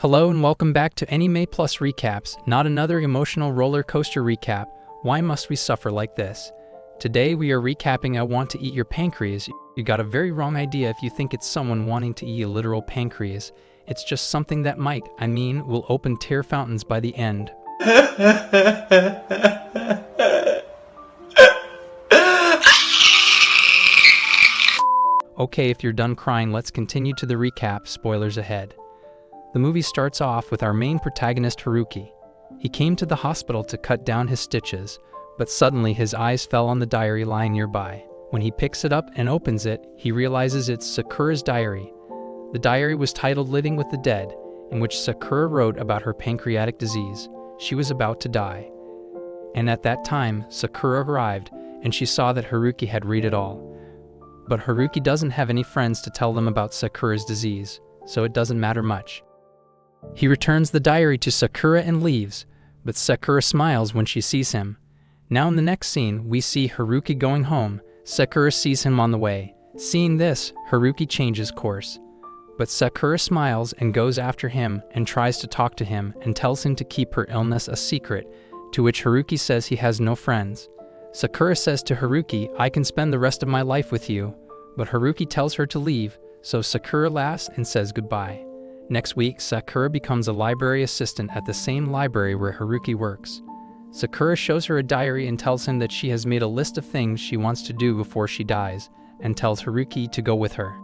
Hello and welcome back to Anime Plus Recaps, not another emotional roller coaster recap. Why must we suffer like this? Today we are recapping I Want to Eat Your Pancreas. You got a very wrong idea if you think it's someone wanting to eat a literal pancreas. It's just something that will open tear fountains by the end. Okay, if you're done crying, let's continue to the recap. Spoilers ahead. The movie starts off with our main protagonist Haruki. He came to the hospital to cut down his stitches, but suddenly his eyes fell on the diary lying nearby. When he picks it up and opens it, he realizes it's Sakura's diary. The diary was titled Living with the Dead, in which Sakura wrote about her pancreatic disease. She was about to die. And at that time, Sakura arrived, and she saw that Haruki had read it all. But Haruki doesn't have any friends to tell them about Sakura's disease, so it doesn't matter much. He returns the diary to Sakura and leaves, but Sakura smiles when she sees him. Now in the next scene, we see Haruki going home. Sakura sees him on the way. Seeing this, Haruki changes course. But Sakura smiles and goes after him and tries to talk to him and tells him to keep her illness a secret, to which Haruki says he has no friends. Sakura says to Haruki, "I can spend the rest of my life with you," but Haruki tells her to leave, so Sakura laughs and says goodbye. Next week, Sakura becomes a library assistant at the same library where Haruki works. Sakura shows her a diary and tells him that she has made a list of things she wants to do before she dies, and tells Haruki to go with her.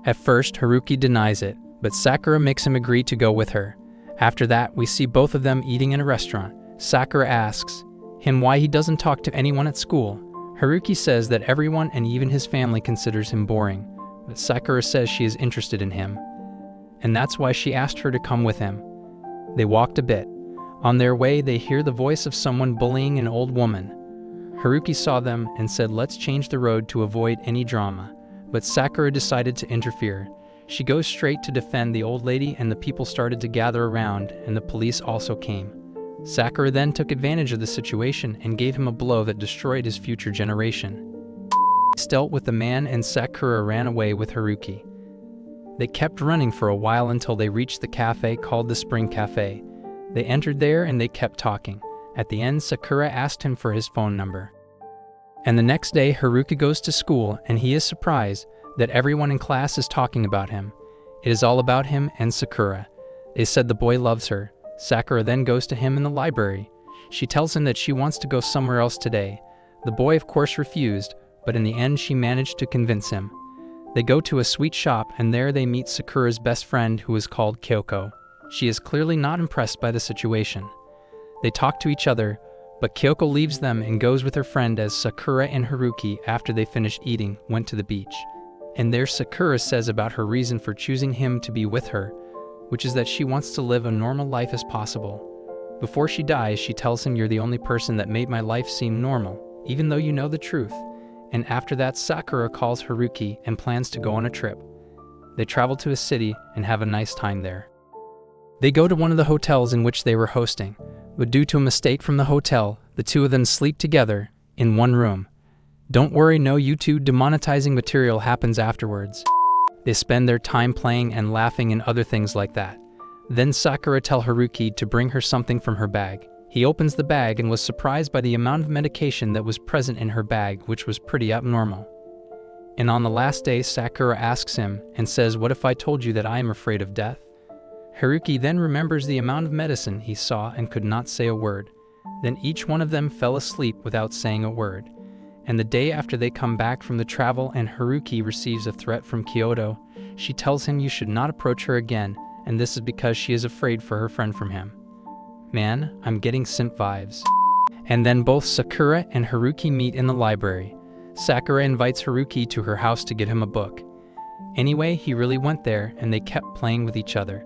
At first, Haruki denies it, but Sakura makes him agree to go with her. After that, we see both of them eating in a restaurant. Sakura asks him why he doesn't talk to anyone at school. Haruki says that everyone and even his family considers him boring, but Sakura says she is interested in him, and that's why she asked her to come with him. They walked a bit. On their way, they hear the voice of someone bullying an old woman. Haruki saw them and said, "Let's change the road to avoid any drama," but Sakura decided to interfere. She goes straight to defend the old lady, and the people started to gather around, and the police also came. Sakura then took advantage of the situation and gave him a blow that destroyed his future generation. Dealt with the man, and Sakura ran away with Haruki. They kept running for a while until they reached the cafe called the Spring Cafe. They entered there and they kept talking. At the end, Sakura asked him for his phone number. And the next day, Haruki goes to school and he is surprised that everyone in class is talking about him. It is all about him and Sakura. They said the boy loves her. Sakura then goes to him in the library. She tells him that she wants to go somewhere else today. The boy of course refused, but in the end she managed to convince him. They go to a sweet shop and there they meet Sakura's best friend, who is called Kyoko. She is clearly not impressed by the situation. They talk to each other, but Kyoko leaves them and goes with her friend as Sakura and Haruki, after they finished eating, went to the beach. And there Sakura says about her reason for choosing him to be with her, which is that she wants to live a normal life as possible. Before she dies, she tells him, "You're the only person that made my life seem normal, even though you know the truth." And after that, Sakura calls Haruki and plans to go on a trip. They travel to a city and have a nice time there. They go to one of the hotels in which they were hosting, but due to a mistake from the hotel, the two of them sleep together in one room. Don't worry, no YouTube demonetizing material happens afterwards. They spend their time playing and laughing and other things like that. Then Sakura tells Haruki to bring her something from her bag. He opens the bag and was surprised by the amount of medication that was present in her bag, which was pretty abnormal. And on the last day, Sakura asks him and says, "What if I told you that I am afraid of death?" Haruki then remembers the amount of medicine he saw and could not say a word. Then each one of them fell asleep without saying a word. And the day after they come back from the travel and Haruki receives a threat from Kyoto, she tells him you should not approach her again, and this is because she is afraid for her friend from him. Man, I'm getting simp vibes. And then both Sakura and Haruki meet in the library. Sakura invites Haruki to her house to get him a book. Anyway, he really went there and they kept playing with each other.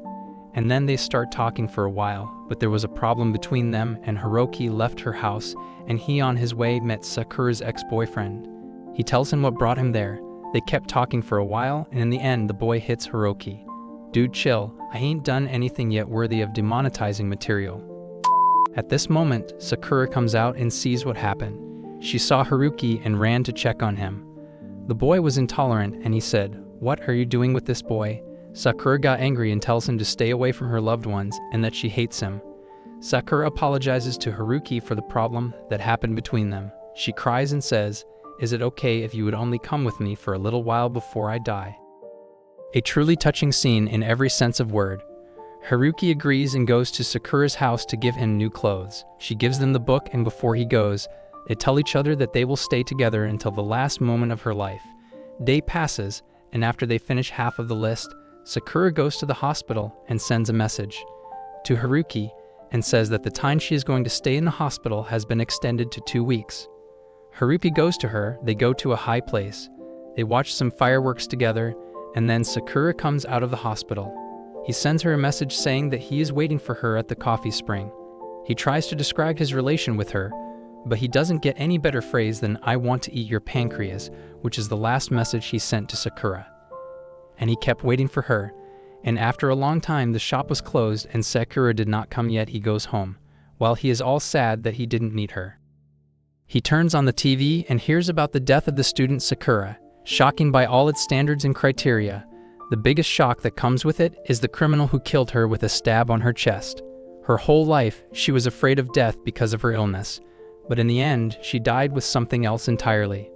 And then they start talking for a while, but there was a problem between them and Haruki left her house and he on his way met Sakura's ex-boyfriend. He tells him what brought him there. They kept talking for a while and in the end the boy hits Haruki. "Dude, chill, I ain't done anything yet worthy of demonetizing material." At this moment, Sakura comes out and sees what happened. She saw Haruki and ran to check on him. The boy was intolerant and he said, "What are you doing with this boy?" Sakura got angry and tells him to stay away from her loved ones and that she hates him. Sakura apologizes to Haruki for the problem that happened between them. She cries and says, "Is it okay if you would only come with me for a little while before I die?" A truly touching scene in every sense of word. Haruki agrees and goes to Sakura's house to give him new clothes. She gives them the book, and before he goes, they tell each other that they will stay together until the last moment of her life. Day passes, and after they finish half of the list, Sakura goes to the hospital and sends a message to Haruki and says that the time she is going to stay in the hospital has been extended to 2 weeks. Haruki goes to her, they go to a high place. They watch some fireworks together, and then Sakura comes out of the hospital. He sends her a message saying that he is waiting for her at the coffee spring. He tries to describe his relation with her, but he doesn't get any better phrase than "I want to eat your pancreas," which is the last message he sent to Sakura. And he kept waiting for her, and after a long time the shop was closed and Sakura did not come yet. He goes home, while he is all sad that he didn't meet her. He turns on the TV and hears about the death of the student Sakura. Shocking by all its standards and criteria, the biggest shock that comes with it is the criminal who killed her with a stab on her chest. Her whole life, she was afraid of death because of her illness, but in the end, she died with something else entirely.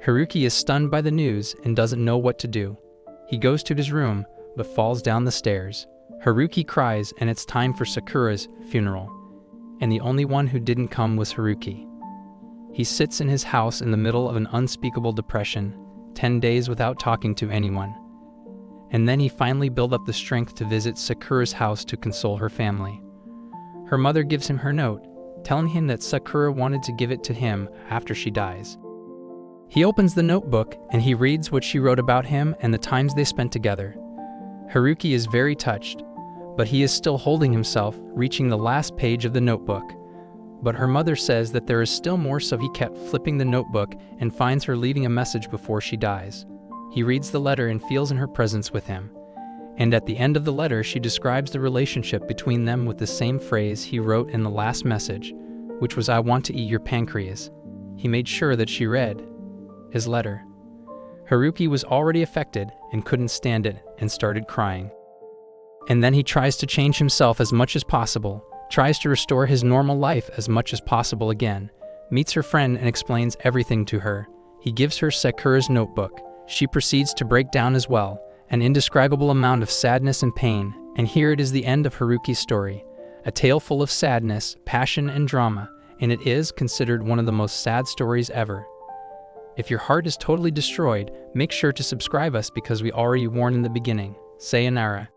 Haruki is stunned by the news and doesn't know what to do. He goes to his room, but falls down the stairs. Haruki cries, and it's time for Sakura's funeral. And the only one who didn't come was Haruki. He sits in his house in the middle of an unspeakable depression, 10 days without talking to anyone. And then he finally built up the strength to visit Sakura's house to console her family. Her mother gives him her note, telling him that Sakura wanted to give it to him after she dies. He opens the notebook and he reads what she wrote about him and the times they spent together. Haruki is very touched, but he is still holding himself, reaching the last page of the notebook. But her mother says that there is still more, so he kept flipping the notebook and finds her leaving a message before she dies. He reads the letter and feels in her presence with him. And at the end of the letter, she describes the relationship between them with the same phrase he wrote in the last message, which was "I want to eat your pancreas." He made sure that she read his letter. Haruki was already affected and couldn't stand it and started crying. And then he tries to change himself as much as possible, tries to restore his normal life as much as possible again, meets her friend and explains everything to her. He gives her Sakura's notebook. She proceeds to break down as well, an indescribable amount of sadness and pain, and here it is, the end of Haruki's story, a tale full of sadness, passion, and drama, and it is considered one of the most sad stories ever. If your heart is totally destroyed, make sure to subscribe us because we already warned in the beginning. Sayonara.